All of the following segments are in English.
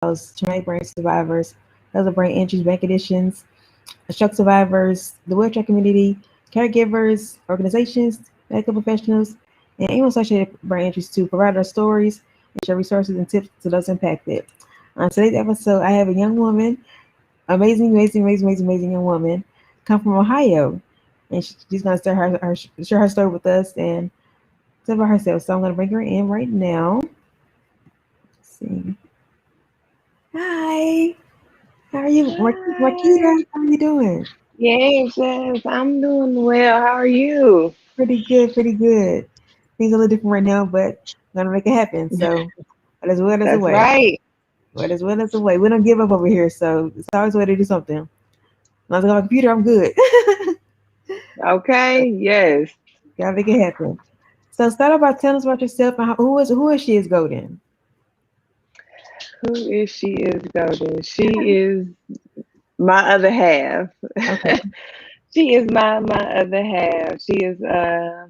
traumatic brain survivors, those are brain injuries, brain conditions, stroke survivors, the wheelchair community, caregivers, organizations, medical professionals, and anyone associated with brain injuries to provide our stories and share resources and tips to those impacted. On today's episode, I have a young woman, amazing young woman, come from Ohio, and she's going to share her story with us and tell about herself. So I'm going to bring her in right now. Let's see. Hi. How are you, Marquita? Hi. How are you doing? Yes, yes, I'm doing well. How are you? Pretty good, pretty good. Things are a little different right now, but I'm gonna make it happen. So, but as well as a That's way. right. But as well as a way. We don't give up over here, so it's always a way to do something. As long as I got my computer, I'm good. Okay, yes. Gotta make it happen. So start off by telling us about yourself and who is she is Golden. Who is she is golden? She is my other half. Okay, She is my other half. She is the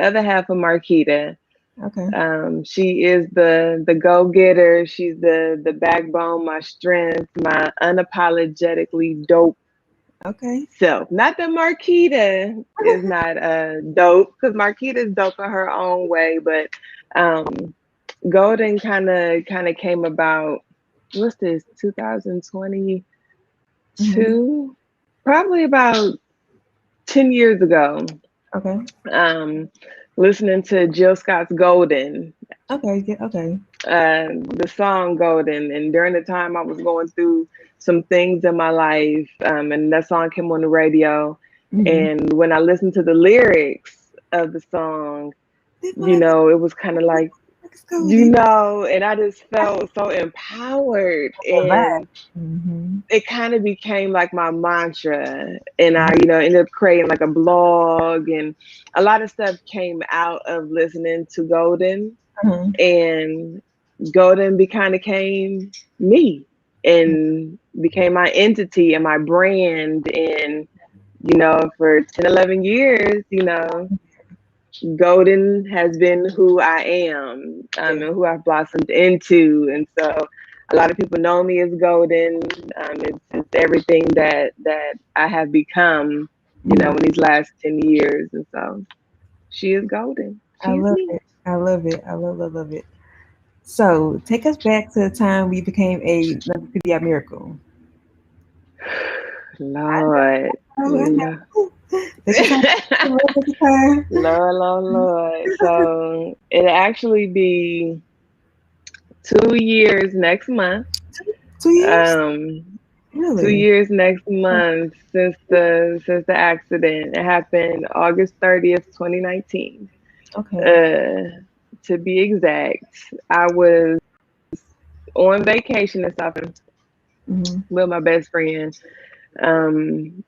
other half of Marquita. okay, She is the go-getter. She's the backbone, my strength, my unapologetically dope okay. self. Not that Marquita is not dope, because Marquita is dope in her own way, but um Golden kind of came about, what's this, 2022? Hmm. Probably about 10 years ago. Okay, Um Listening to Jill Scott's Golden, okay, yeah, okay. the song Golden. And during the time I was going through some things in my life, and that song came on the radio. Mm-hmm. And when I listened to the lyrics of the song, Live like it was kind of it's Golden. and I just felt so empowered. The vibe. And Mm-hmm. it kind of became like my mantra. And I, ended up creating like a blog, and a lot of stuff came out of listening to Golden. Uh-huh. And Golden be kind of came me, and became my entity and my brand. And, for 10, 11 years, Golden has been who I am, Yeah. and who I've blossomed into. And so a lot of people know me as Golden. It's everything that I have become, Mhm. in these last 10 years. And so she is Golden. I She's love me. it. I love it. I love it. So take us back to the time we became another PBI miracle. I Lord. know, I Lord, know. Take your time. Take your time. Lord. So it'll actually be 2 years next month. 2 years? Um, two Really? years next month since the accident. It happened August 30th, 2019. Okay. To be exact, I was on vacation in South Carolina Hmm. with my best friend. And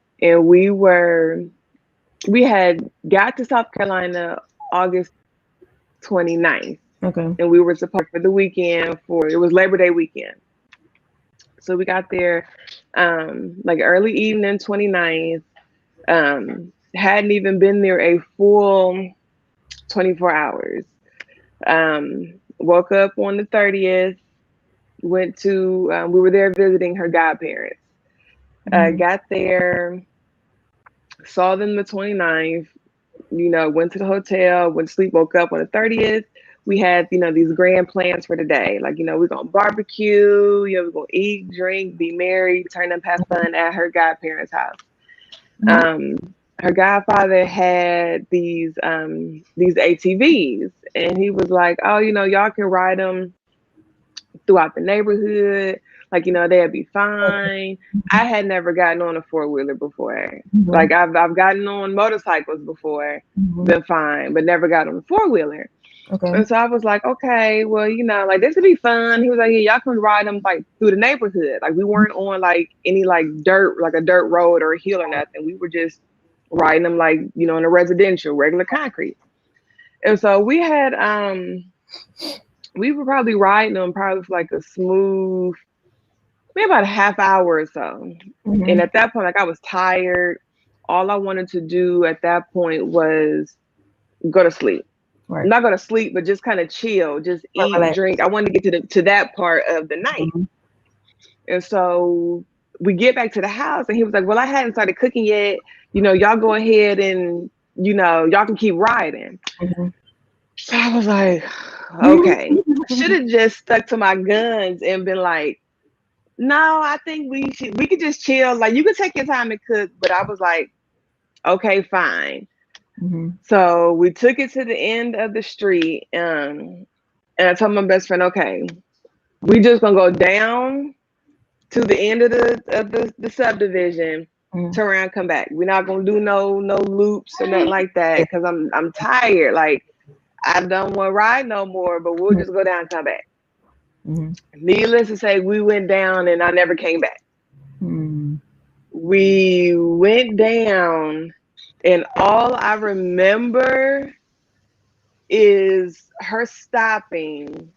we had got to South Carolina August 29th, Okay. and we were supposed for the weekend, for it was Labor Day weekend. So we got there like early evening 29th. Hadn't even been there a full 24 hours. Woke up on the 30th, went to, we were there visiting her godparents. Hmm. Got there, saw them the 29th, went to the hotel, went to sleep, woke up on the 30th. We had, these grand plans for the day. Like, we're going to barbecue, we're going to eat, drink, be merry, turn up, have fun at her godparents' house. Hmm. Um, Her godfather had these ATVs, and he was like, "Oh, y'all can ride them throughout the neighborhood. Like, they'll be fine." I had never gotten on a four-wheeler before. Hmm. Like, I've gotten on motorcycles before, Hmm. been fine, but never got on a four-wheeler. Okay. And so I was like, okay, well, like, this would be fun. He was like, yeah, y'all can ride them like through the neighborhood. Like, we weren't on like any like dirt, like a dirt road or a hill or nothing. We were just riding them like, in a residential, regular concrete. And so we were probably riding them probably for like a smooth, maybe about a half hour or so. And Hmm. at that point, like, I was tired. All I wanted to do at that point was go to sleep. Right. Not go to sleep, but just kind of chill, just Right. eat, Relax. drink. I wanted to get to that part of the night. Mhm. And so we get back to the house and he was like, well, I hadn't started cooking yet. Y'all go ahead and, y'all can keep riding. Mm-hmm. So I was like, okay. I should have just stuck to my guns and been like, no, I think we could just chill. Like, you could take your time and cook. But I was like, okay, fine. Mm-hmm. So we took it to the end of the street. And I told my best friend, okay, we just gonna go down to the end of the subdivision, Mm-hmm. turn around, come back. We're not gonna do no loops or nothing like that because I'm tired. Like, I don't want to ride no more, but we'll just go down and come back. Mm-hmm. Needless to say, we went down and I never came back. Mm-hmm. We went down, and all I remember is her stopping,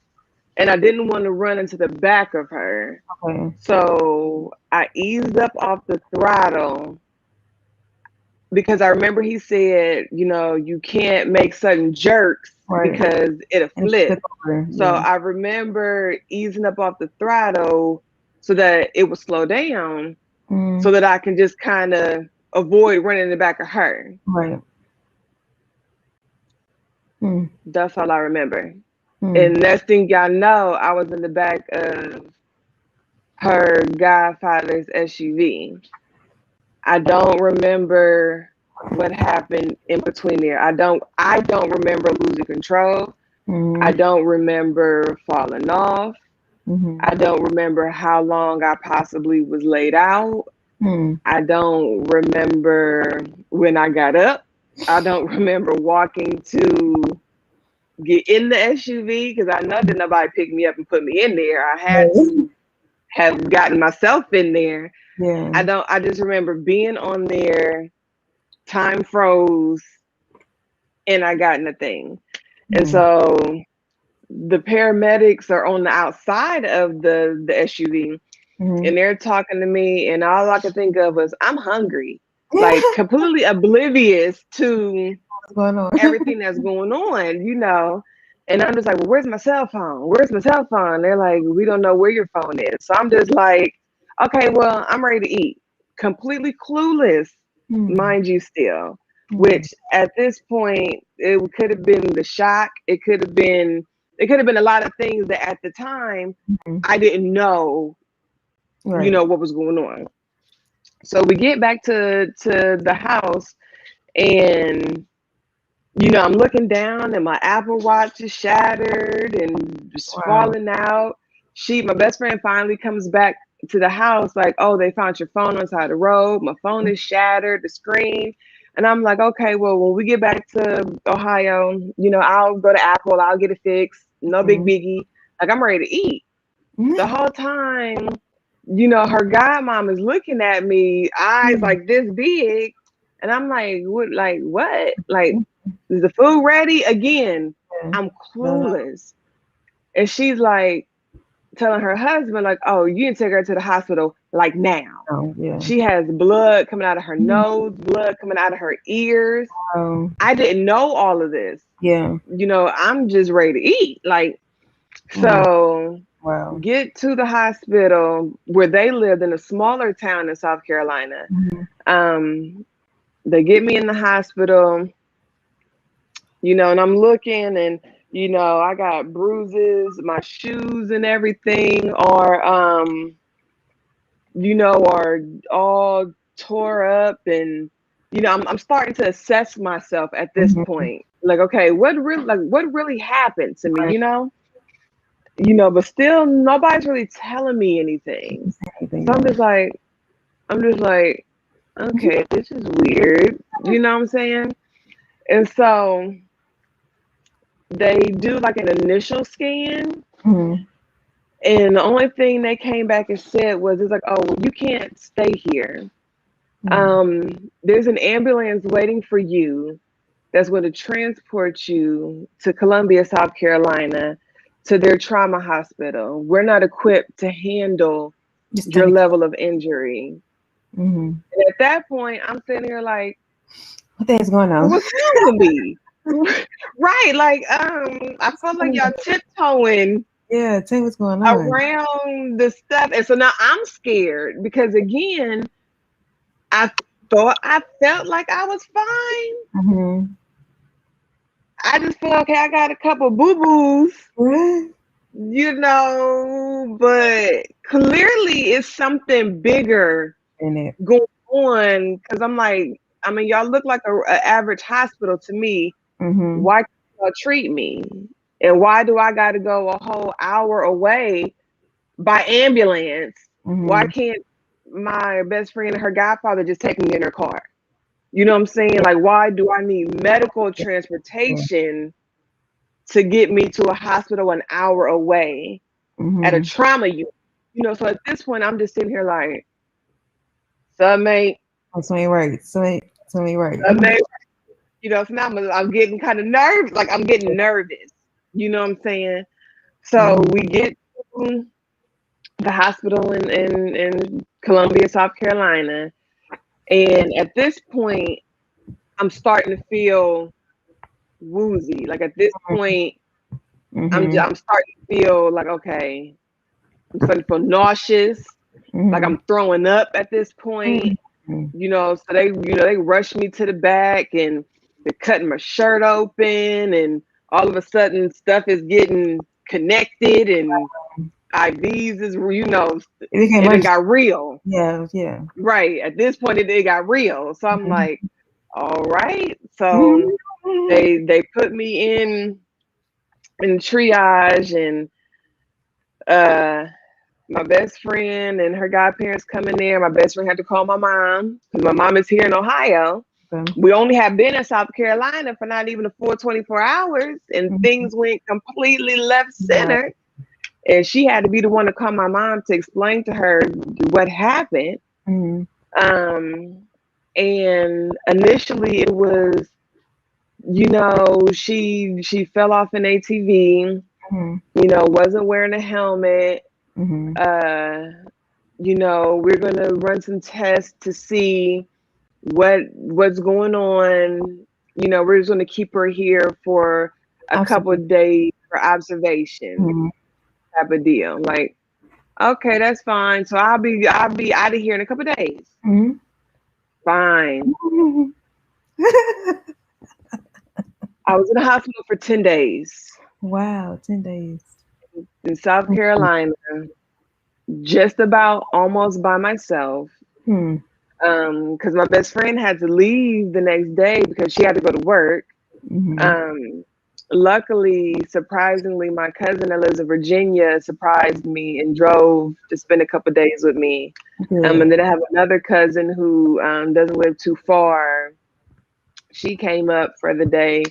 and I didn't want to run into the back of her. Okay. So I eased up off the throttle because I remember he said, you can't make sudden jerks Right. because it'll And flip. flip over. So Yeah. I remember easing up off the throttle so that it would slow down so Mm. that I can just kind of avoid running in the back of her. Right. Mm. That's all I remember. Mm. And next thing y'all know, I was in the back of her godfather's SUV. I don't remember what happened in between there. I don't remember losing control. I Mm. don't remember falling off. Mm-hmm. I don't remember how long I possibly was laid out. Mm. I don't remember when I got up. I don't remember walking to get in the SUV because I know that nobody picked me up and put me in there. I had to have gotten myself in there. Yeah. I just remember being on there, time froze, and I got in the thing. And Mm. so the paramedics are on the outside of the SUV Mm-hmm. and they're talking to me, and all I could think of was I'm hungry, like completely oblivious to What's going on? everything that's going on. And I'm just like, well, where's my cell phone? Where's my cell phone? They're like, we don't know where your phone is. So I'm just like, okay, well, I'm ready to eat. Completely clueless, Mm. mind you, still. Mm. Which at this point, it could have been the shock. It could have been a lot of things that at the time Mm. I didn't know, Right. what was going on. So we get back to the house, and I'm looking down and my Apple Watch is shattered and just Wow. falling out. My best friend finally comes back to the house like, oh, they found your phone on the side of the road. My phone is shattered, the screen. And I'm like, okay, well, when we get back to Ohio, I'll go to Apple, I'll get it fixed. No big Mm. biggie. Like, I'm ready to eat. The whole time, her godmom is looking at me, eyes Mm. like this big. And I'm like, what? Like, what? Like, is the food ready? Again, Yeah. I'm No, no. clueless. And she's like telling her husband, like, oh, you need to take her to the hospital, like now. No. Yeah. She has blood coming out of her Mm. nose, blood coming out of her ears. Um, I didn't know all of this. yeah. I'm just ready to eat. Like, Mm. so Wow. get to the hospital where they lived in a smaller town in South Carolina. Mm-hmm. They get me in the hospital, and I'm looking, and I got bruises, my shoes and everything are all tore up, and I'm starting to assess myself at this Mm-hmm. point. Like, okay, what really happened to me, Right. but still nobody's really telling me anything. Anything. So I'm just like, okay, this is weird. You know what I'm saying? And so they do like an initial scan, Mm-hmm. and the only thing they came back and said was, it's like, oh, well, you can't stay here. Mm-hmm. There's an ambulance waiting for you that's going to transport you to Columbia, South Carolina, to their trauma hospital. We're not equipped to handle Just your kind of. level of injury. Mm-hmm. And at that point, I'm sitting here like, What the heck's going on? what's wrong with me? Right. Like, I felt like y'all tiptoeing Yeah, tell me what's going on. around the stuff. And so now I'm scared because again, I I felt like I was fine. Mm-hmm. I just feel okay, I got a couple boo-boos, What? but clearly it's something bigger In it. going on because I'm like, I mean, y'all look like a average hospital to me. Mm-hmm. Why can't y'all treat me? And why do I got to go a whole hour away by ambulance? Why Mm-hmm. can't my best friend and her godfather just take me in her car? You know what I'm saying? Like, why do I need medical Yeah. transportation to get me to a hospital an hour away at a Mm-hmm. trauma unit? You know, so at this point, I'm just sitting here like, submate, Oh, so ain't right. So ain't right. submate. You know, so now I'm getting kind of nervous. Like, I'm getting nervous. You know what I'm saying? So Mm-hmm. we get to the hospital in Columbia, South Carolina. And at this point, I'm starting to feel woozy. Like at this point, Mm-hmm. I'm starting to feel like, okay, I'm starting to feel nauseous, like Mm-hmm. I'm throwing up at this point. Mm-hmm. You know, so they rushed me to the back and they're cutting my shirt open, and all of a sudden stuff is getting connected and IVs is, It became it emergency. got real. Yeah, yeah. Right. At this point it got real. So I'm Mm-hmm. like, all right. So Mm-hmm. they put me in triage, and uh my best friend and her godparents come in there. My best friend had to call my mom because my mom is here in Ohio. Okay. We only have been in South Carolina for not even a full 24 hours, and Mm-hmm. things went completely left Right. center. And she had to be the one to call my mom to explain to her what happened. Mm-hmm. Um, and initially it was, she fell off an ATV, Mm-hmm. wasn't wearing a helmet. Mm-hmm. Uh, we're gonna run some tests to see what's going on. We're just gonna keep her here for a couple Absolutely. of days for observation Mm-hmm. type of deal. Like, okay, that's fine. So I'll be out of here in a couple of days. Fine. Mm-hmm. I was in the hospital for 10 days Wow, 10 days. in South Carolina, just about almost by myself. Hmm. Because my best friend had to leave the next day because she had to go to work. Mm-hmm. Um, Luckily, surprisingly, my cousin that lives in Virginia surprised me and drove to spend a couple days with me. Good. And then I have another cousin who doesn't live too far. She came up for the day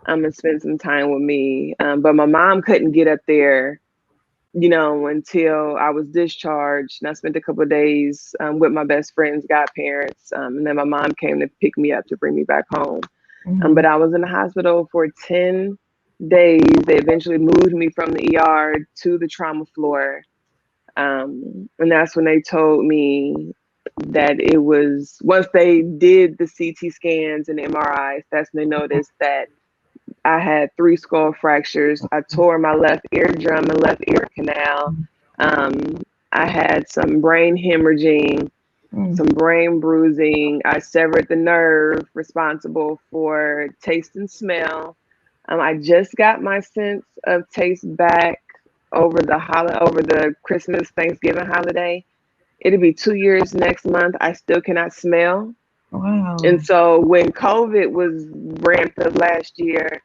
and spent some time with me. But my mom couldn't get up there, until I was discharged. And I spent a couple of days with my best friend's godparents. And then my mom came to pick me up to bring me back home. Mm-hmm. But I was in the hospital for 10 days. They eventually moved me from the ER to the trauma floor. And that's when they told me that it was, once they did the CT scans and MRIs, that's when they noticed that I had 3 skull fractures. I tore my left eardrum and left ear canal. Um, I had some brain hemorrhaging, Mm. some brain bruising. I severed the nerve responsible for taste and smell. I just got my sense of taste back over the Christmas Thanksgiving holiday. It'll be 2 years next month. I still cannot smell. And Wow. so when COVID was ramped up last year,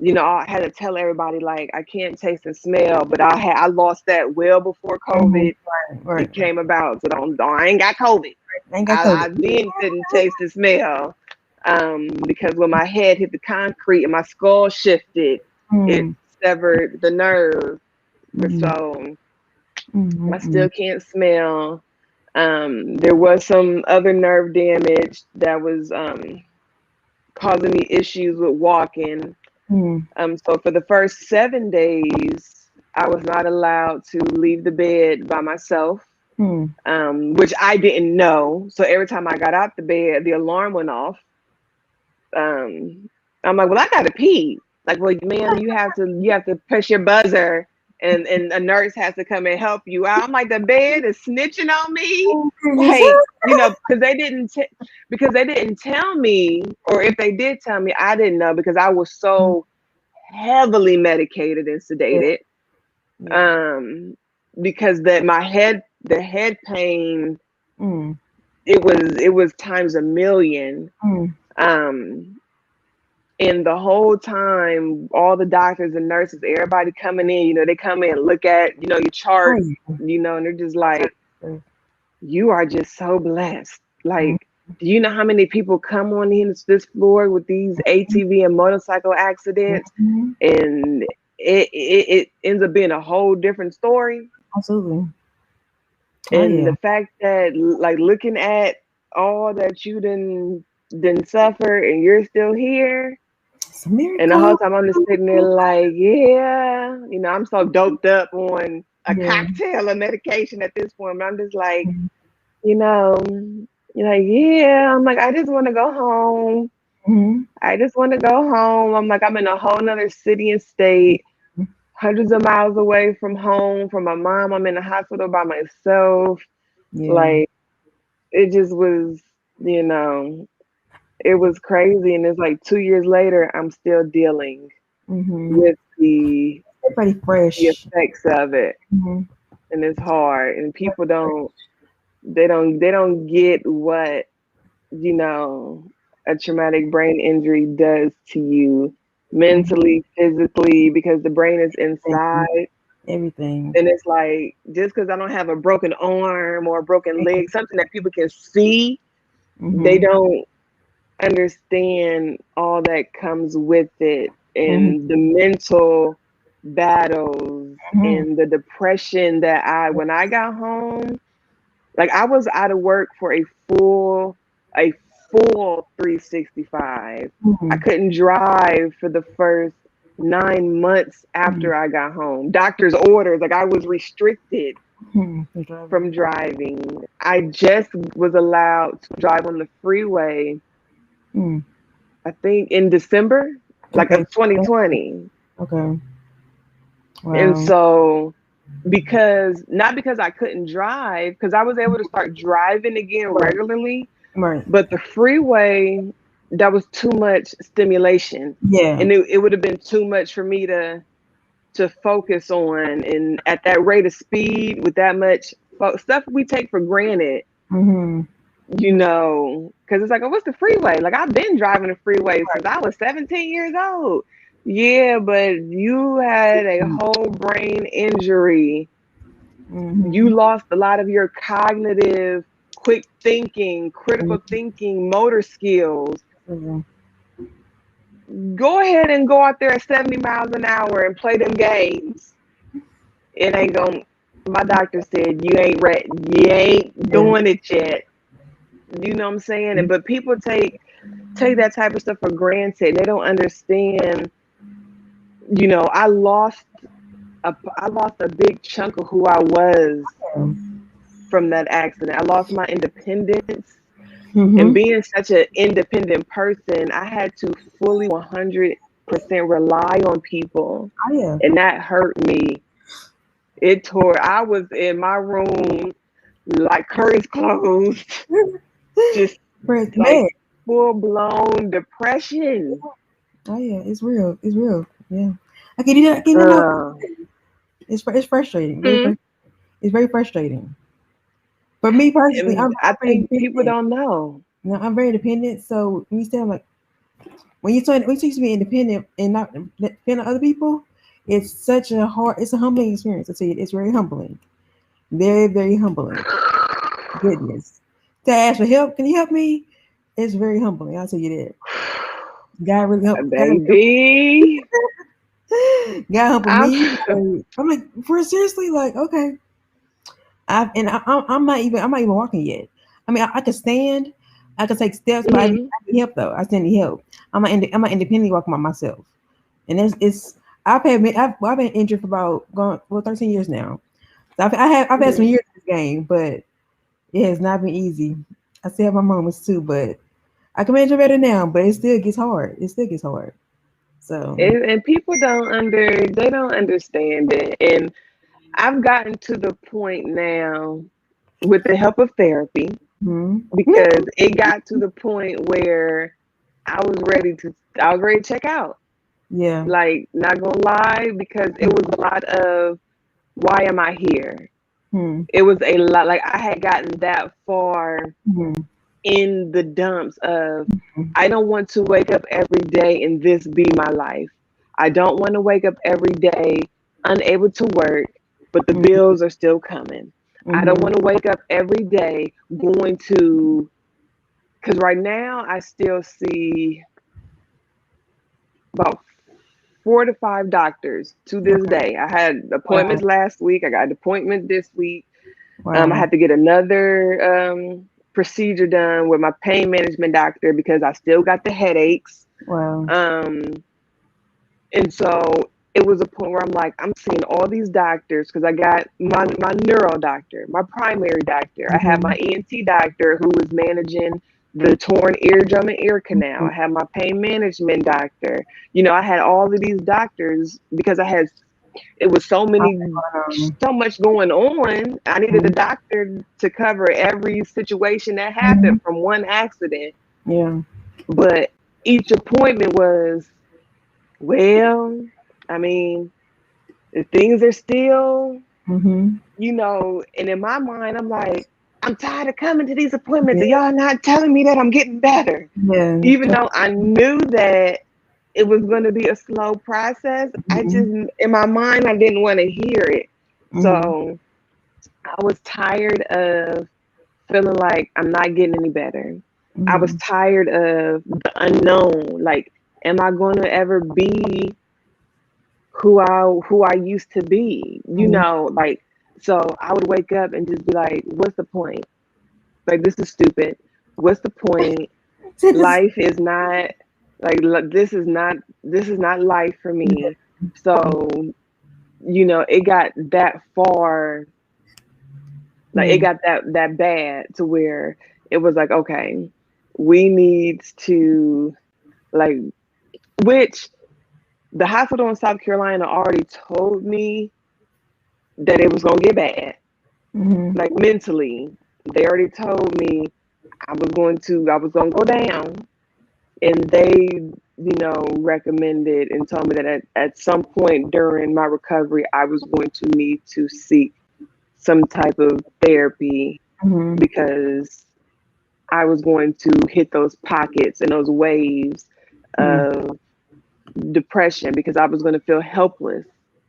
I had to tell everybody like I can't taste and smell, but I lost that well before Mm-hmm. COVID Right, it right, right. came about. So I ain't got COVID. I ain't got I COVID. then couldn't taste and smell because when my head hit the concrete and my skull shifted, it Mm. severed the nerve. Mm-hmm. So I Mm-hmm. still can't smell. There was some other nerve damage that was causing me issues with walking. Mm. So for the first 7 days, I was not allowed to leave the bed by myself, Mm. which I didn't know. So every time I got out the bed, the alarm went off. Um, I'm like, well, I gotta pee. Like, well, ma'am, you have to press your buzzer and a nurse has to come and help you out. I'm like, the bed is snitching on me. Oh, goodness. Like, because they didn't tell me, or if they did tell me, I didn't know because I was so heavily medicated and Yeah, sedated. yeah. Um, because the head pain, Mm, it was times a million. mm. Um, and the whole time, all the doctors and nurses, everybody coming in, they come in and look at, your Oh, chart, yeah. and they're just like, Mm, you are just so blessed. Like, do you know how many people come on in this floor with these ATV and motorcycle accidents? mhm. And it ends up being a whole different story. Absolutely. Oh, And yeah. the fact that, like, looking at all that you didn't suffer and you're still here. It's a And the whole miracle. time I'm just sitting there like, yeah, I'm so doped up on a Yeah. cocktail of medication at this point. But I'm just like, Mhm. you know, you're like, yeah. I'm like, I just want to go home. Mhm. I just want to go home. I'm like, I'm in a whole nother city and state, hundreds of miles away from home, from my mom. I'm in the hospital by myself. Yeah. Like, it just was, you know, it was crazy. And it's like 2 years later, I'm still dealing Mhm. with They're pretty the fresh. effects of it. Mhm. And it's hard. And They're people fresh. they don't get what, a traumatic brain injury does to you Mhm. mentally, physically, because the brain is Everything. inside. Everything. And it's like, just because I don't have a broken arm or a broken leg, something that people can see, they Mhm. don't understand all that comes with it, Mhm. and the mental battles Mhm. and the depression that when I got home, like, I was out of work for a full 365. I Mhm. couldn't drive for the first 9 months Mhm. after I got home. Doctor's orders, like, I was restricted Mhm. The driver. from driving. I just was allowed to drive on the freeway, Mm. I think in December, like, Okay. of 2020. Okay. And Wow. so, not because I couldn't drive, because I was able to start driving again Right. regularly. Right. But the freeway, that was too much stimulation. Yeah. And it would have been too much for me to focus on. And at that rate of speed, with that much stuff we take for granted, Mhm. because it's like, oh, what's the freeway? Like, I've been driving the freeway since I was 17 years old. Yeah, but you had a whole brain injury. You Mhm. lost a lot of your cognitive, quick thinking, critical Mhm. thinking, motor skills. Mhm. Go ahead and go out there at 70 miles an hour and play them games. It ain't going My doctor said you ain't ready. You ain't Yeah. doing it yet. You know what I'm saying? And but people take that type of stuff for granted. They don't understand. I lost a big chunk of who I was from that accident. I lost my independence. And Mhm. being such an independent person, I had to fully 100% rely on people. Oh yeah. And that hurt me. It tore. I was in my room, like, curtains closed, just Press like man. full blown depression. Oh yeah. It's real. It's real. Yeah. I can do that. I can know. Uh, It's frustrating. hmm. It's very frustrating. For me personally, And I I'm very think people independent. don't know. You know, I'm very independent. So when you say I'm like when you teach to be independent and not depend on other people, it's a humbling experience. I tell you, it's very humbling. Very, very humbling. Goodness. To ask for help, can you help me? It's very humbling. I'll tell you that. God really help. Baby, God helping I'm. me. Like, I'm like, for seriously, like, okay. I'm not even walking yet. I mean, I can stand, I can take steps, but Mhm. I need help though. I still need help. I'm not independently walking by myself, and it's I've been injured for about 13 years now. So I've had some Mhm. years in this game, but it has not been easy. I still have my moments too, but I can manage it better now. But it still gets hard. It still gets hard. So, and people they don't understand it. And I've gotten to the point now with the help of therapy, mhm. because it got to the point where I was ready to check out. Yeah. Like, not gonna lie, because it was a lot of, why am I here? Hmm. It was a lot, like I had gotten that far Mhm. in the dumps of, Mhm. I don't want to wake up every day and this be my life. I don't want to wake up every day unable to work, but the Mhm. bills are still coming. I don't Mhm. want to wake up every day going to, because right now I still see about 4 to 5 doctors to this Okay. day. I had Wow. appointments last week. I got an appointment this week. I Wow. had to get another procedure done with my pain management doctor because I still got the headaches. Wow. Um, and so it was a point where I'm like, I'm seeing all these doctors because I got my neuro doctor, my primary doctor. I have my Mhm. ENT doctor who was managing the torn eardrum and ear canal. I had my pain management doctor. You know, I had all of these doctors because it was so much going on. I needed a Mhm. doctor to cover every situation that happened Mhm. from one accident. Yeah. But each appointment was, well, I mean, the things are still, Mhm. and in my mind, I'm like, I'm tired of coming to these appointments and Yeah. y'all not telling me that I'm getting better. Yeah. Even though I knew that it was going to be a slow process, I just, Mhm. in my mind, I didn't want to hear it. Mhm. So I was tired of feeling like I'm not getting any better. I was Mhm. tired of the unknown. Like, am I going to ever be who I used to be? Mhm. Like, so I would wake up and just be like, what's the point? Like, this is stupid. What's the point? Sis. Life is not like, this is not life for me. So, it got that far, like it Yeah. got that bad to where it was like, okay, we need to, like, which the hospital in South Carolina already told me that it was gonna get bad, Mhm. like mentally. They already told me I was gonna go down, and they, recommended and told me that at some point during my recovery, I was going to need to seek some type of therapy Mhm. because I was going to hit those pockets and those waves Mhm. of depression because I was going to feel helpless.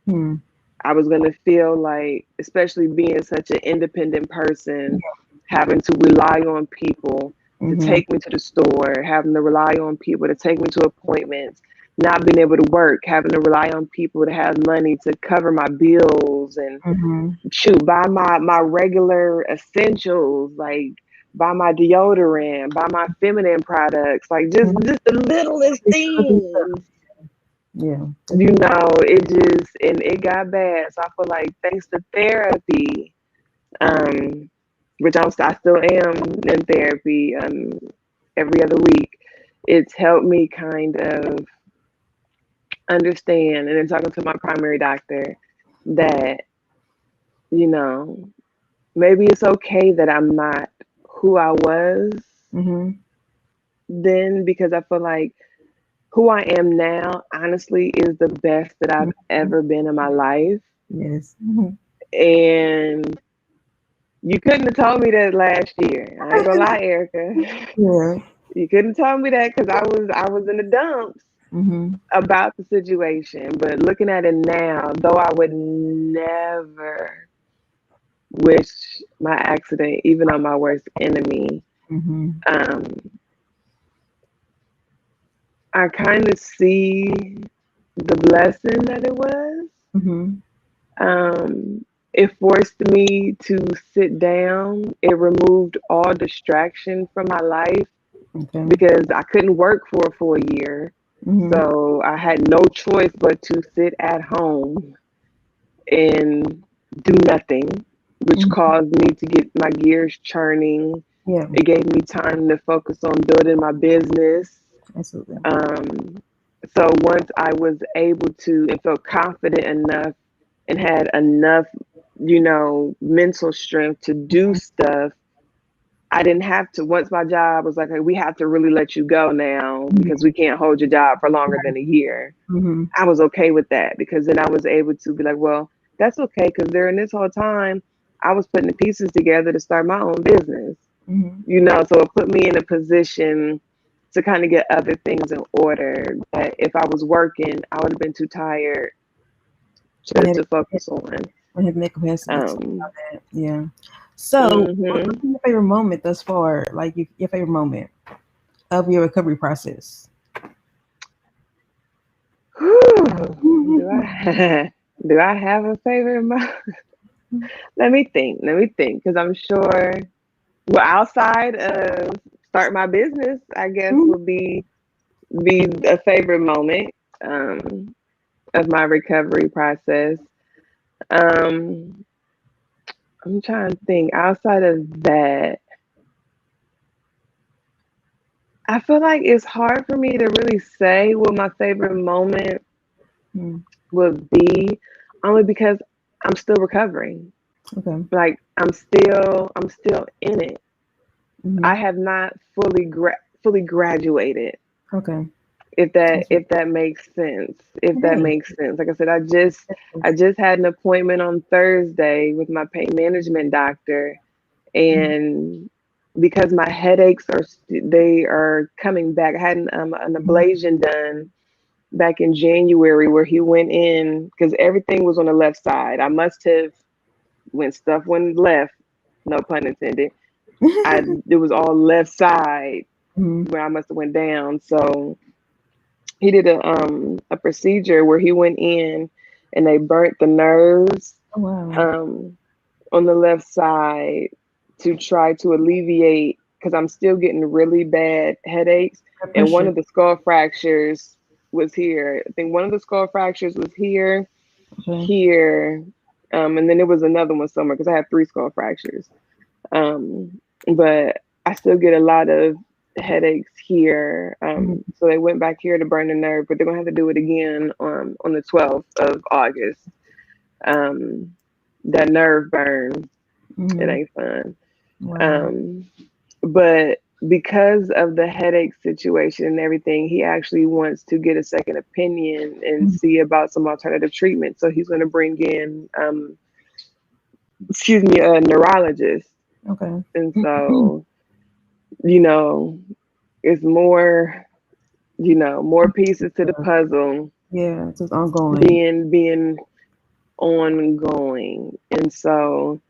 Mhm. I was going to feel like, especially being such an independent person, having to rely on people to Mhm. take me to the store, having to rely on people to take me to appointments, not being able to work, having to rely on people to have money to cover my bills and Mhm. shoot, buy my regular essentials, like buy my deodorant, buy my feminine products, like Mhm. just the littlest It's so good stuff. things. Yeah. It just, and it got bad. So I feel like thanks to therapy, um, which I still am in therapy every other week, it's helped me kind of understand, and then talking to my primary doctor, that, you know, maybe it's okay that I'm not who I was Mhm. then, because I feel like who I am now, honestly, is the best that I've Mhm. ever been in my life. Yes. Mhm. And you couldn't have told me that last year. I ain't gonna lie, Erica. Yeah. You couldn't tell me that because I was in the dumps Mhm. about the situation. But looking at it now, though I would never wish my accident even on my worst enemy, Mhm. um, I kind of see the blessing that it was. Mhm. Um, it forced me to sit down. It removed all distraction from my life Okay. because I couldn't work for a full year. Mhm. So I had no choice but to sit at home and do nothing, which Mhm. caused me to get my gears churning. Yeah. It gave me time to focus on building my business. Absolutely. Um, So once I was able to and felt confident enough and had enough, mental strength to do stuff, I didn't have to. Once my job was like, hey, we have to really let you go now because we can't hold your job for longer than a year. Mm-hmm. I was okay with that because then I was able to be like, well, that's okay because during this whole time, I was putting the pieces together to start my own business. Mm-hmm. So it put me in a position to kind of get other things in order that if I was working, I would have been too tired And to focus on. I have that capacity to talk Um, about that. Yeah. So, mhm. what's your favorite moment thus far? Like your favorite moment of your recovery process? Do I do I have a favorite moment? Let me think. Let me think, because I'm sure. Well, outside of start my business, I guess would be a favorite moment um, of my recovery process. Um, I'm trying to think. Outside of that, I feel like it's hard for me to really say what my favorite moment Mm, would be, only because I'm still recovering. okay. Like I'm still in it. Mm-hmm. I have not fully graduated. Okay. If that That's if that makes sense. If that yeah. makes sense. Like I said, I just had an appointment on Thursday with my pain management doctor, Mm-hmm. and because my headaches they are coming back. I had an ablation done back in January where he went in because everything was on the left side. I must have when stuff went left, no pun intended. It was all left side Mm-hmm. where I must have went down. So he did a procedure where he went in and they burnt the nerves Oh, wow. um on the left side to try to alleviate because I'm still getting really bad headaches. Blood And one pressure. of the skull fractures was here. I think one of the skull fractures was here, Okay. here, and then there was another one somewhere because I have three skull fractures. But I still get a lot of headaches here. Mm-hmm. So they went back here to burn the nerve, but they're gonna have to do it again on the 12th of August. Um, that nerve burn, it Mm-hmm. ain't fun. Wow. Um, but because of the headache situation and everything, he actually wants to get a second opinion and Mm-hmm. see about some alternative treatment. So he's going to bring in, excuse me, a neurologist. Okay. And so, you know, it's more, more pieces to the puzzle Yeah, it's just ongoing. being ongoing. And so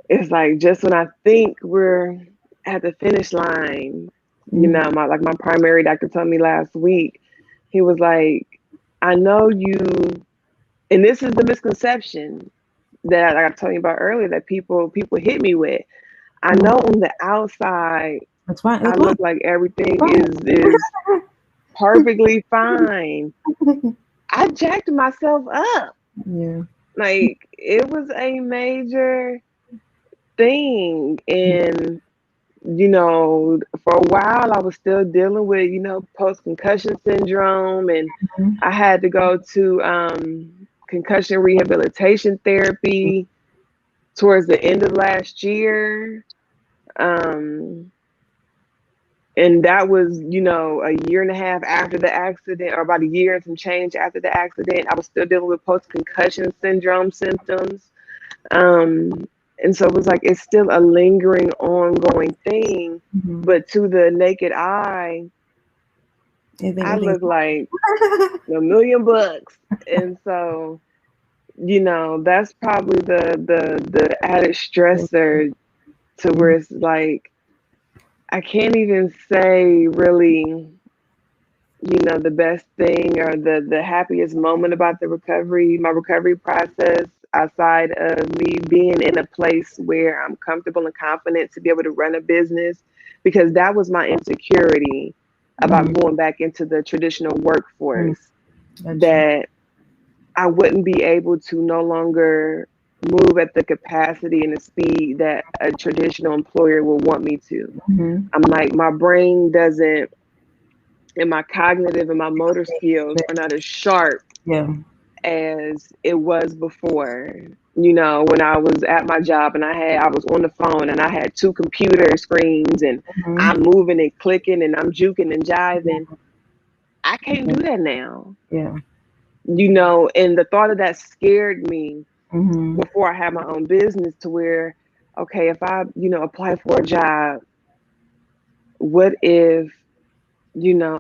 it's like just when I think we're at the finish line, Mm-hmm. my primary doctor told me last week, he was like, I know you, and this is the misconception that like I told you about earlier that people hit me with. I Mm-hmm. know on the outside That's fine. I That's fine. look like everything Fine. is perfectly fine. I jacked myself up. Yeah. Like it was a major thing. And, for a while I was still dealing with, post concussion syndrome. And Mhm. I had to go to concussion rehabilitation therapy towards the end of last year. Um, and that was, a year and a half after the accident, or about a year and some change after the accident. I was still dealing with post concussion syndrome symptoms. Um, and so it was like it's still a lingering, ongoing thing. Mhm. But to the naked eye, I Everything's look like $1,000,000. And so, that's probably the added stressor to where Mhm. it's like I can't even say really, the best thing or the happiest moment about my recovery process, outside of me being in a place where I'm comfortable and confident to be able to run a business, because that was my insecurity about Mhm. going back into the traditional Mhm. workforce, Gotcha. that I wouldn't be able to no longer move at the capacity and the speed that a traditional employer will want me to. Mhm. I'm like, my brain doesn't and my cognitive and my motor skills are not as sharp Yeah. as it was before. You know, when I was at my job and I was on the phone and I had two computer screens and Mm-hmm. I'm moving and clicking and I'm juking and Yeah. jiving. I can't do that now. Yeah. You know, and the thought of that scared me Mm-hmm. before I had my own business to where, okay, if I, apply for a job, what if,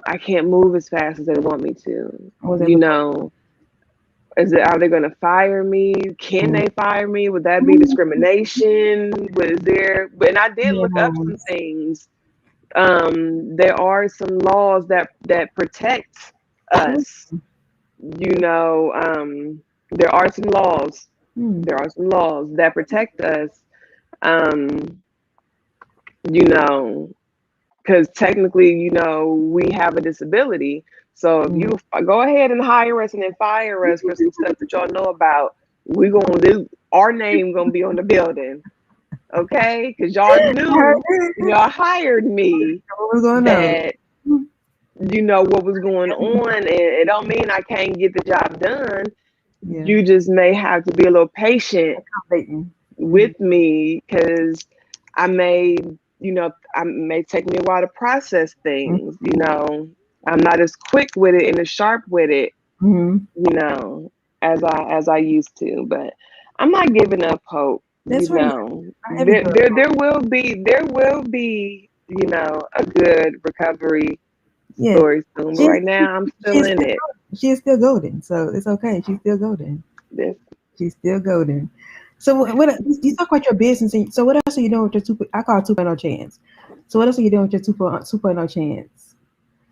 I can't move as fast as they want me to? Was You able know, are they going to fire me? Can to. they fire me? Would that be discrimination? Was there? And I did look up some Yes. things. There are some laws that protect us. You know, there are some laws. Mm-hmm. There are some laws that protect us. Um, you know, because technically, we have a disability. So if you go ahead and hire us and then fire us for some stuff that y'all know about, our name gonna be on the building, okay? Because y'all I heard knew when it. y'all hired me What was going on? that you know what was going on, and it don't mean I can't get the job done. Yeah. You just may have to be a little patient Accommodating. with me because I may, I may take me a while to process things. I'm not as quick with it and as sharp with it, Mm-hmm. you know, as I used to. But I'm not giving up hope. That's right. I haven't heard. There will be, a good recovery Yeah. story soon. But She's right now, I'm still she's in still it. she is still golden, so it's okay. She's still golden. This She's still golden. So what you talk about your business? And so what else are you doing with your two? I call it 2.0 chance. So what else are you doing with your 2.0 chance?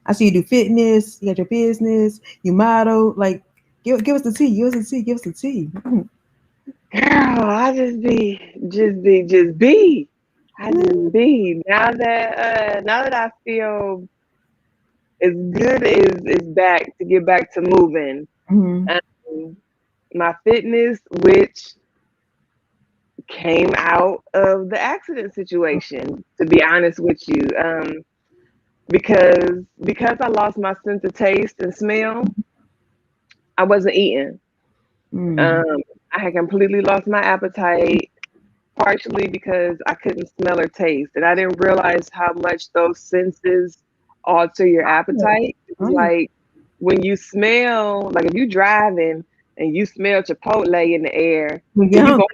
I see you do fitness. You got your business. You model. Like give us the tea. Give us the tea. Give us the tea. girl, I just be. I just be now that I feel as good as back to get back to moving. Mm-hmm. Um, my fitness, which came out of the accident situation, to be honest with you, because I lost my sense of taste and smell, I wasn't eating. Mm-hmm. Um, I had completely lost my appetite, partially because I couldn't smell or taste, and I didn't realize how much those senses alter your appetite. Oh yeah. Like when you smell, like if you driving and you smell Chipotle in the air, We get then hungry.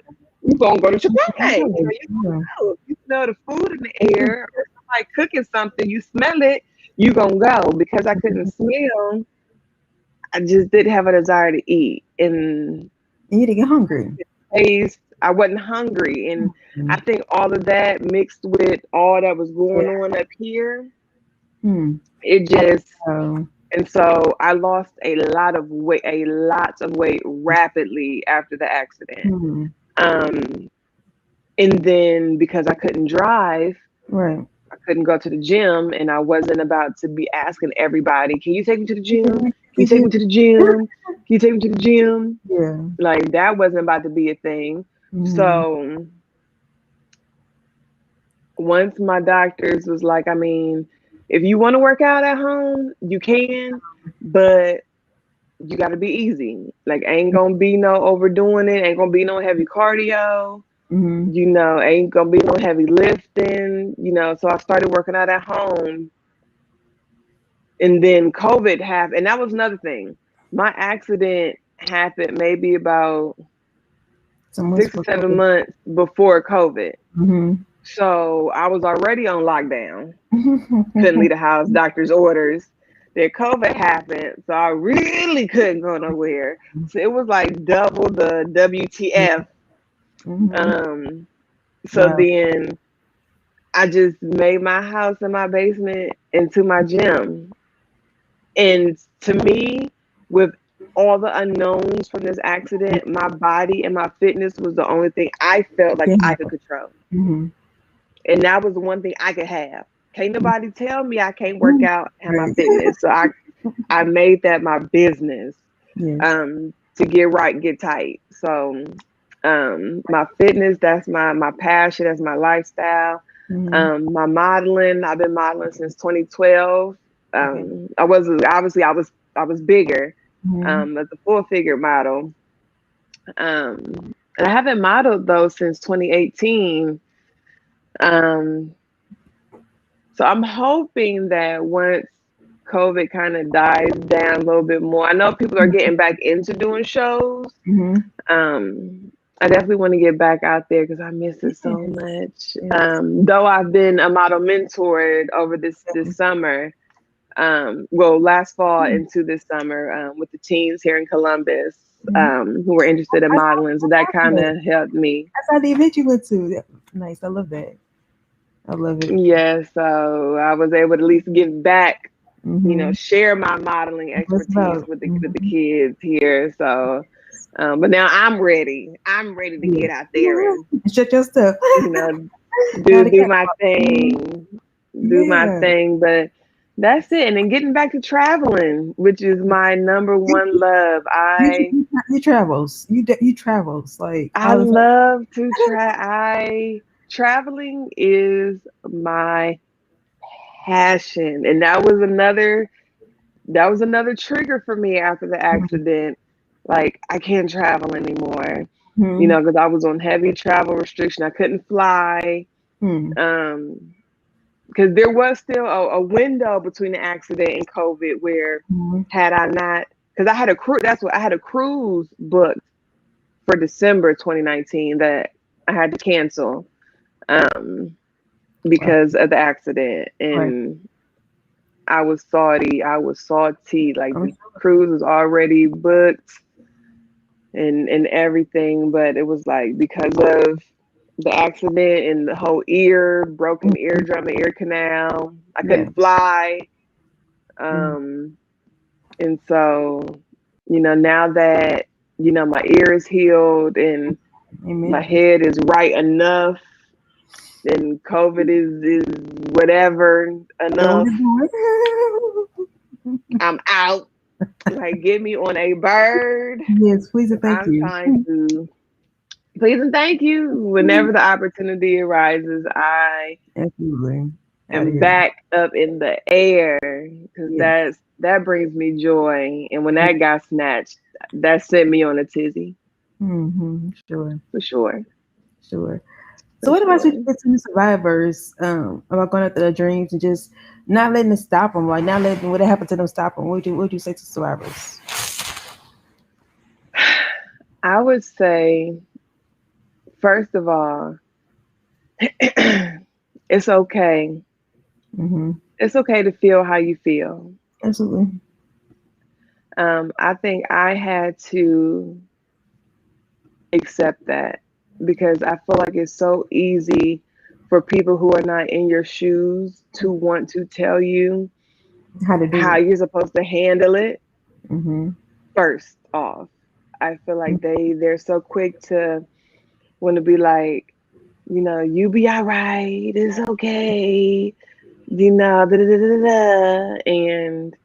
you gonna go to Chipotle. You Yeah. gonna go. If you smell the food in the air or somebody cooking something, you smell it, you gonna go. Because I couldn't smell, I just didn't have a desire to eat. And And you to get hungry. taste. I wasn't hungry, and I think all of that mixed with all that was going Yeah. on up here, Hmm. it just So and so I lost a lot of weight rapidly after the accident. hmm. Um, and then because I couldn't drive, Right. I couldn't go to the gym, and I wasn't about to be asking everybody, "Can you take me to the gym? Can you take me to the gym? Can you take me to the gym?" Yeah. Like that wasn't about to be a thing. Mm-hmm. So once my doctors was like, I mean, if you want to work out at home, you can, but you got to be easy. Like, ain't gonna be no overdoing it. Ain't gonna be no heavy cardio. Mm-hmm. Ain't gonna be no heavy lifting. So I started working out at home, and then COVID happened, and that was another thing. My accident happened maybe about Someone's six or for 7 months before COVID. Mm-hmm. So I was already on lockdown. Couldn't leave the house, doctor's orders. Then COVID happened, so I really couldn't go nowhere. So it was like double the WTF. Mm-hmm. Um, so Wow. then I just made my house and my basement into my gym. And to me, with all the unknowns from this accident, my body and my fitness was the only thing I felt like Yeah. I could control. Mm-hmm. And that was the one thing I could have. Can't nobody tell me I can't work Mm-hmm. out and have my Right. fitness. So I made that my business, Yes. to get right and get tight. So my fitness, that's my passion, that's my lifestyle. Mm-hmm. My modeling, I've been modeling since 2012. Okay. I was obviously I was bigger Mm-hmm. as a full figure model. And I haven't modeled though since 2018. Um, so I'm hoping that once COVID kind of dies down a little bit more, I know people are getting back into doing shows. Mm-hmm. I definitely want to get back out there because I miss it so Yes. much. Yes. Though I've been a model mentored over this summer, well, last fall into this summer with the teens here in Columbus Mm-hmm. who were interested in I saw, modeling. So that I saw kind that. of helped me. I saw the event you went to. Nice. I love that. I love it. Yeah, so I was able to at least give back, Mm-hmm. share my modeling What's expertise about? with the Mm-hmm. kids here. So, but now I'm ready. I'm ready to get Yes. out there and Shut your stuff. you know Gotta do get. my Mhm. thing, do my Yeah. thing. But that's it. And then getting back to traveling, which is my number You, one love. you travels. You travels like I all the love to try. I Traveling is my passion, and that was another trigger for me after the time. accident. Like I can't travel anymore, Mm-hmm. because I was on heavy travel restriction. I couldn't fly. Hmm. Um, because there was still a window between the accident and COVID where Hmm. had I not, because I had a cruise, that's what I had a cruise booked for December 2019 that I had to cancel um, Right. because of the accident. Right. And I was salty. I was salty. Like I'm the cruise was already booked and everything, but it was like because of the accident and the whole broken sure. eardrum and ear canal, I Yeah. couldn't fly. Mm. And so, now that, my ear is healed and my Amen. head is right enough and COVID is whatever Doing what enough, you're doing. I'm out. Like, get me on a bird. Yes, please and 'Cause thank I'm you. trying to please and thank you. Whenever the opportunity arises, I Absolutely. Out of am here. back up in the air because Yes. that brings me joy. And when Yes. that got snatched, that sent me on a tizzy Mm-hmm. Sure. for sure, Sure. So for what about you sure. get to survivors about going after their dreams and just not letting it stop them, like not letting what happened to them stop them? What would you say to survivors? I would say, first of all, it's okay. Mm-hmm. It's okay to feel how you feel. Absolutely. I think I had to accept that because I feel like it's so easy for people who are not in your shoes to want to tell you How to do how it. you're supposed to handle it Mm-hmm. first off. I feel like they're so quick to want to be like, you be all right, it's okay, da, da, da, da, da, and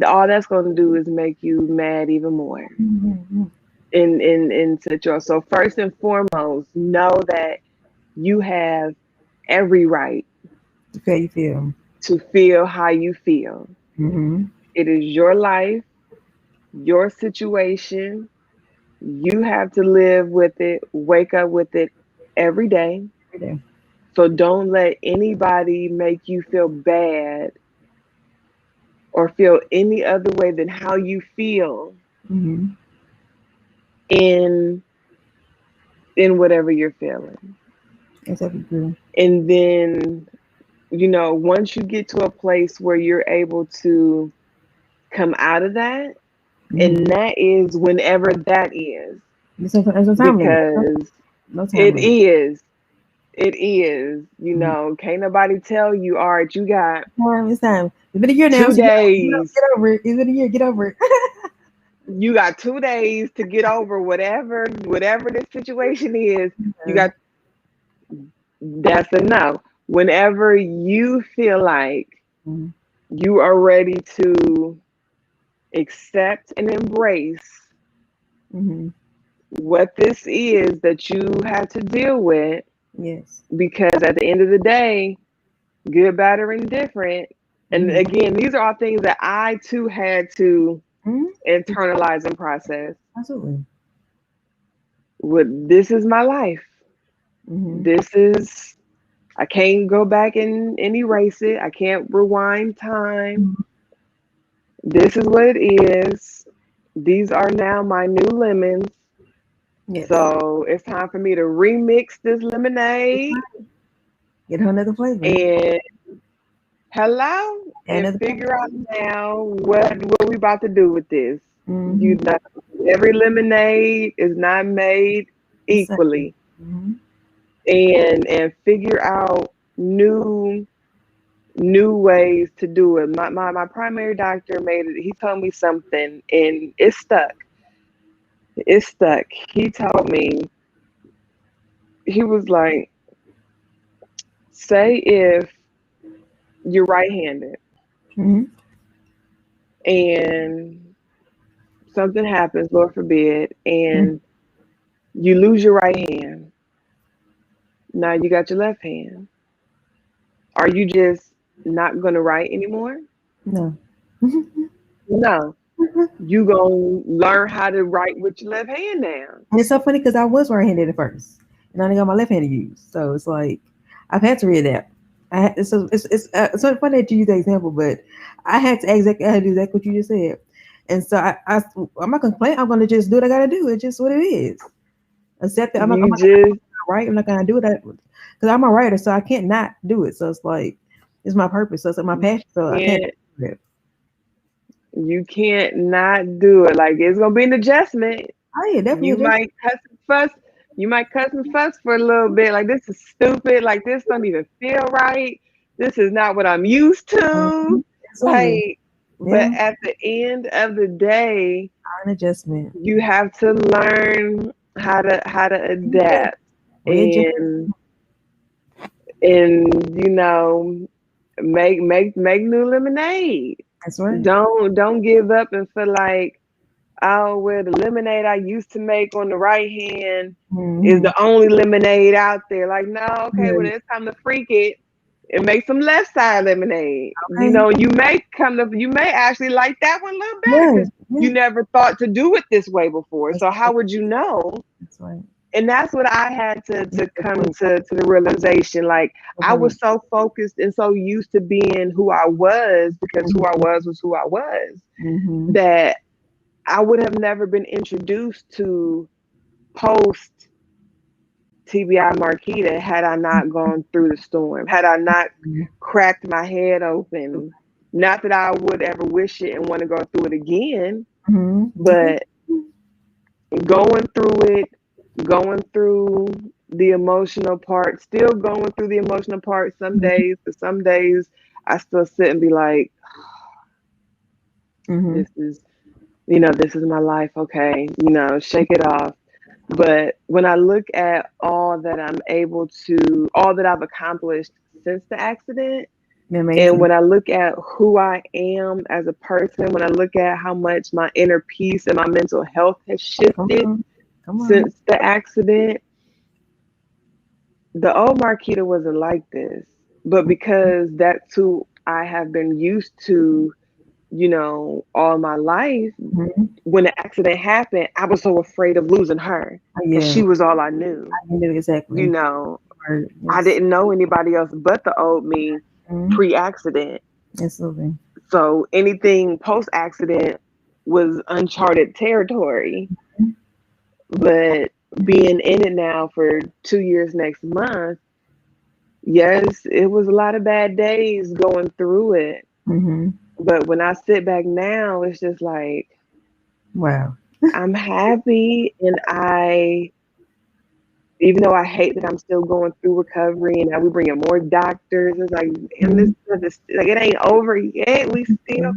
all that's going to do is make you mad even more Mm-hmm. in situation. So first and foremost, know that you have every right How you feel. to feel how you feel. Mm-hmm. It is your life, your situation. You have to live with it, wake up with it every day. Okay. So don't let anybody make you feel bad or feel any other way than how you feel Mm-hmm. in whatever you're feeling. That's how you feel. And then, once you get to a place where you're able to come out of that, and Mm-hmm. that is whenever that is, There's no time limit. No, because no time it limit. is, it is, Mm-hmm. can't nobody tell you, all right, you got Time. It's time. It's been a year now. two So days, get over it. It's been a year. Get over it. 2 days to get over whatever this situation is. You Yeah. got That's a no. Whenever you feel like Mm-hmm. you are ready to accept and embrace Mm-hmm. what this is that you have to deal with, Yes. because at the end of the day, good, bad, or indifferent, And again, these are all things that I too had to internalize and process. Absolutely. This is my life. Mm-hmm. This is, I can't go back and erase it. I can't rewind time. This is what it is. These are now my new lemons. Yes. So it's time for me to remix this lemonade Get her another flavor. and hello and Another figure out now what we about to do with this. Mm-hmm. You know, every lemonade is not made equally, Mm-hmm. and figure out new ways to do it. My primary doctor made it. He told me something, and it stuck. It stuck. He told me, he was like, say if you're right-handed Mm-hmm. and something happens, Lord forbid, Mm-hmm. and you lose your right hand. Now you got your left hand. Are you just not going to write anymore? No. No. You going to learn how to write with your left hand now. And it's so funny because I was right-handed at first, and I only got my left hand to use. So it's like I've had to readapt. It's sort of funny that you use that example, but I had to exactly I had to do exactly what you just said. And so I'm not gonna complain. I'm gonna just do what I gotta do. It's just what it is. Accept it. I'm You not just, right. I'm not gonna do it because I'm a writer, so I can't not do it. So it's like it's my purpose. So it's like my passion. So I can't can't, do it. you can't not do it. Like, it's going to be an adjustment. Oh yeah, You definitely. might cuss and fuss. You might cuss and fuss for a little bit. Like, this is stupid. Like, this don't even feel right. This is not what I'm used to. Absolutely. Like, but Yeah, at the end of the day, an adjustment. you have to learn how to Yeah. adapt Readjust. and make new lemonade. That's right. Don't give up and feel like, oh, well, the lemonade I used to make on the right hand is Mm-hmm. the only lemonade out there. Like, no, okay, well, Yeah. it's time to freak it and make some left side lemonade. Okay. You may actually like that one a little better Yeah. because Yeah. you never thought to do it this way before. That's So right. how would you know? That's right. And that's what I had to Good come point. to the realization. Like, Good I point. was so focused and so used to being who I was, because who I was who I was, Mm-hmm. that I would have never been introduced to post TBI Marquita had I not gone through the storm, had I not cracked my head open. Not that I would ever wish it and want to go through it again, Mm-hmm. but going through it, going through the emotional part, still going through the emotional part some days, but some days I still sit and be like, Mm-hmm. this is, this is my life. Okay. Shake it off. But when I look at all that I've accomplished since the accident, and Amazing. when I look at who I am as a person, when I look at how much my inner peace and my mental health has Come shifted on. Come on. since the accident, the old Marquita wasn't like this. But because that's who I have been used to, all my life, Mm-hmm. when the accident happened, I was so afraid of losing her because Yeah. she was all I knew. I knew You exactly. know, Right. I Yes. didn't know anybody else but the old me Mm-hmm. pre-accident. Absolutely. So anything post-accident was uncharted territory. But being in it now for 2 years next month, yes, it was a lot of bad days going through it. Mm-hmm. But when I sit back now, it's just like, Wow. I'm happy, and even though I hate that I'm still going through recovery and now we bringing more doctors, it's like, and Mm-hmm. this like, it ain't over yet. We still,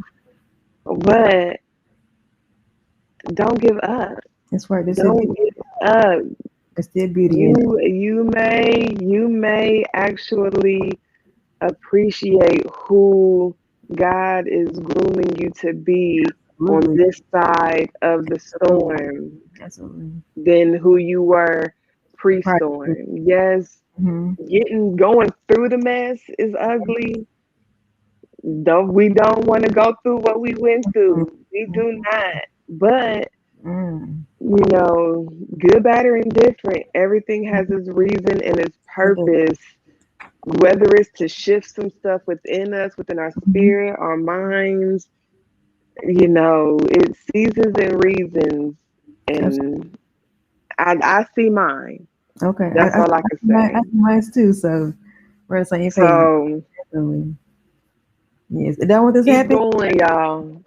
but don't give up. That's right. This is Don't give up. it's still beauty in it. You may actually appreciate who God is grooming you to be on Absolutely. this side of the Absolutely. storm Absolutely. than who you were Right. pre-storm. Yes, Mm-hmm. going through the mess is ugly, don't want to go through what we went Mm, through. We do not. But mm, you know, good, bad, or indifferent, everything has its reason and its it does. purpose. Whether it's to shift some stuff within us, within our Mhm. spirit, our minds, you know, it's seasons and reasons. That's- And I see mine. Okay, That's all I can I say. see mine too. So we're on the same page. So Definitely. Yes. And don't want this to keep happen. going, y'all.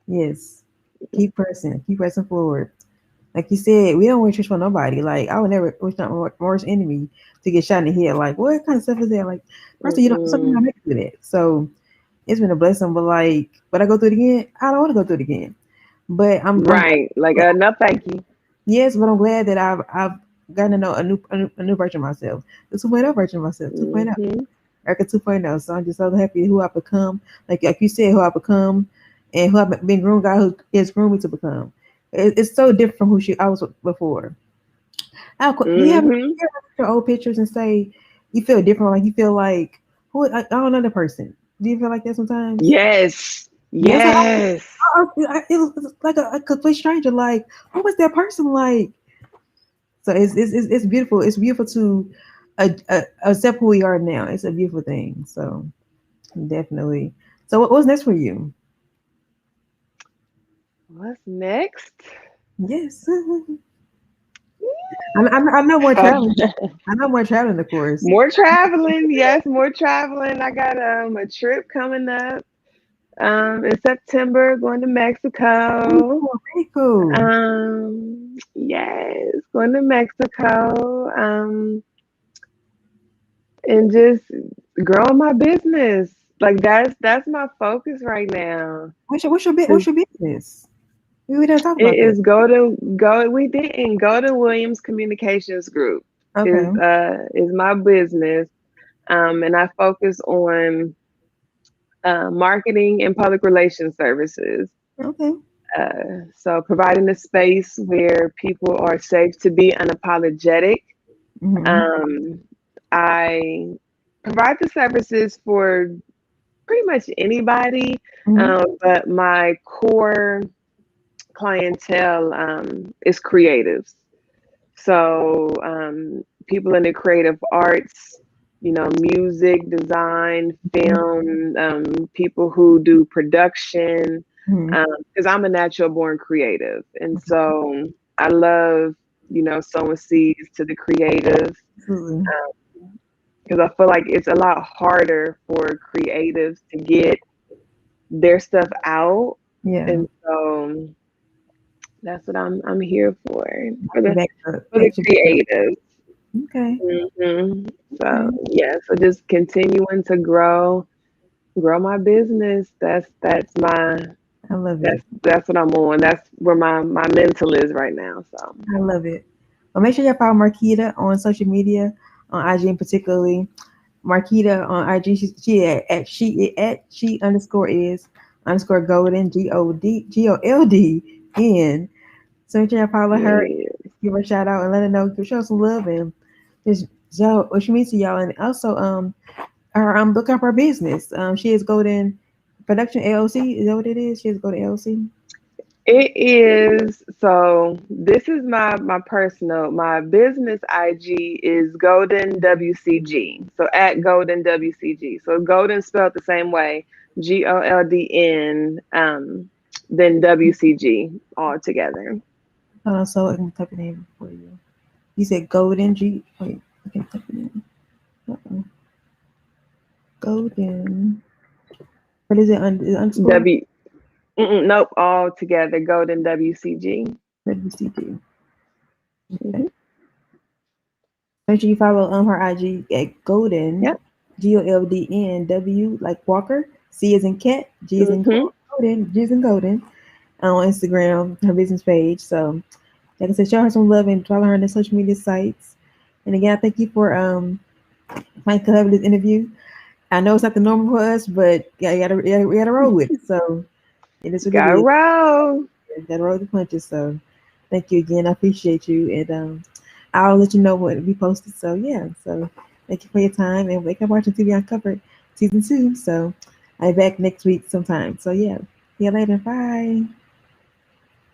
Yes. Keep pressing forward. Like you said, we don't wish this for nobody. Like I would never wish not my worst enemy to get shot in the head. Like what kind of stuff is that? Like first of all, you don't something not Mm-mm. make it through that. So it's been a blessing. But like, would I go through it again? I don't want to go through it again. But I'm Right. Like, glad, no, thank you. yes, but I'm glad that I've gotten to know a new version of myself, the 2.0 version of myself, 2.0, Hmm. Erica 2.0. So I'm just so happy who I've become. Like you said, who I've become, and who I've been groomed, God who has groomed me to become. It's so different from who I was before. Do you have Hmm. your old pictures and say you feel different? Like you feel like who? I don't know the person. Do you feel like that sometimes? Yes. Yes, Yes. it was like a complete stranger. Like who was that person? Like so, it's beautiful. It's beautiful to accept who we are now. It's a beautiful thing. So definitely. So what's next for you? What's next? Yes, I know more So, traveling. I know more traveling, of course. more traveling. Yes, more traveling. I got a trip coming up in September, going to Ooh, Mexico. very cool. Yes, going to Mexico. And just growing my business. Like that's my focus right now. What's 'Cause your business? We didn't talk it about that. is go. We didn't go to Williams Communications Group Okay. is my business, and I focus on marketing and public relations services. Okay. So providing a space where people are safe to be unapologetic. Mm-hmm. Um, I provide the services for pretty much anybody, Mm-hmm. but my core clientele is creatives. So people in the creative arts, you know, music, design, film, people who do production, Mm-hmm. because I'm a natural born creative. And so I love, you know, sowing seeds to the creatives Absolutely. because I feel like it's a lot harder for creatives to get their stuff out. Yeah. And so that's what I'm here for Back up. the Extra back up. creatives. Okay. So Okay. yeah, so just continuing to grow my business. That's my I love it. that's what I'm on. That's where my mental is right now. So I love it. Well, make sure you follow Marquita on social media, on IG particularly. Marquita on IG, she underscore is underscore golden GOLDN. So make sure you follow her, yeah. give her a shout out, and let her know, give show some love, and just show what she means to y'all. And also, her look up her business. She is Golden Production LLC. Is that what it is? She is Golden LLC. It is. So this is my business IG is Golden WCG. So at Golden WCG. So Golden spelled the same way, GOLDN, then WCG all together. So I can type it in for you. You said Golden G. Wait, I can type it in. Uh-oh. Golden. What is it? Is it underscore? W nope, all together. Golden WCG. WCG. Okay. Hmm. Make sure you follow her IG at Golden, Yep. GOLDN like Walker. C is in cat, G is in Hmm. golden, G is in golden on Instagram, her business page. So like I said, show her some love and follow her on the social media sites. And again, I thank you for Mike to have this interview. I know it's not the normal for us, but yeah, we gotta roll with it. So it is what it Got a is. roll. You gotta roll the punches. So thank you again. I appreciate you, and I'll let you know what we posted. So yeah, so thank you for your time, and wake up watching TV Uncovered season 2. So I'll be back next week sometime. So yeah, see you later. Bye.